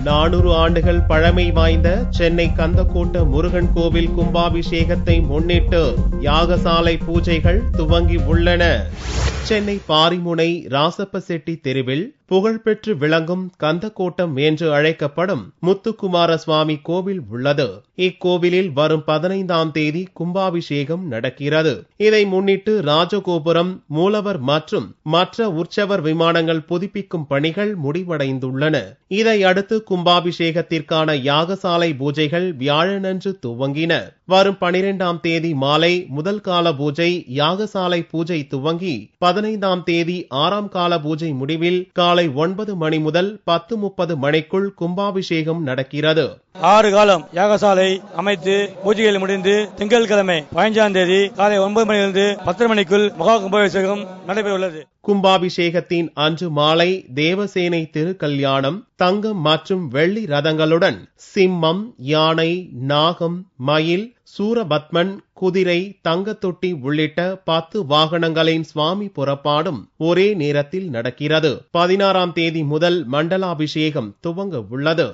400 ஆண்டுகள் பழமை வாய்ந்த சென்னை கந்தக்கோட்ட முருகன் கோவில் கும்பாபிஷேகத்தை முன்னிட்டு யாகசாலை பூஜைகள் துவங்கி உள்ளன. சென்னை பாரிமுனை ராசப்பசெட்டி தெருவில் புகழ்பெற்று விளங்கும் கந்தக்கோட்டம் என்று அழைக்கப்படும் முத்துக்குமார சுவாமி கோவில் உள்ளது. இக்கோவிலில் வரும் 15ஆம் தேதி கும்பாபிஷேகம் நடக்கிறது. இதை முன்னிட்டு ராஜகோபுரம், மூலவர் மற்றும் மற்ற உற்சவர் விமானங்கள் புதுப்பிக்கும் பணிகள் முடிவடைந்துள்ளன. இதையடுத்து கும்பாபிஷேகத்திற்கான யாகசாலை பூஜைகள் வியாழனன்று துவங்கின. வரும் 12ஆம் தேதி மாலை முதல் கால பூஜை, யாகசாலை பூஜை துவங்கி 15ஆம் தேதி 6ஆம் கால பூஜை முடிவில் காலை 9 மணி முதல் 10:30 மணிக்குள் கும்பாபிஷேகம் நடக்கிறது. 6 காலம் யாகசாலை அமைத்து பூஜைகள் முடிந்து திங்கட்கிழமை 15ஆம் தேதி காலை 9 மணியிலிருந்து 10 மணிக்குள் மகா கும்பாபிஷேகம் நடைபெற உள்ளது. கும்பாபிஷேகத்தின் அன்று மாலை தேவசேனை திருக்கல்யாணம், தங்கம் மற்றும் வெள்ளி ரதங்களுடன் சிம்மம், யானை, நாகம், மயில், சூரபத்மன், குதிரை, தங்கத்தொட்டி உள்ளிட்ட 10 வாகனங்களின் சுவாமி புறப்பாடும் ஒரே நேரத்தில் நடக்கிறது. 16ஆம் தேதி முதல் மண்டலாபிஷேகம் துவங்க உள்ளது.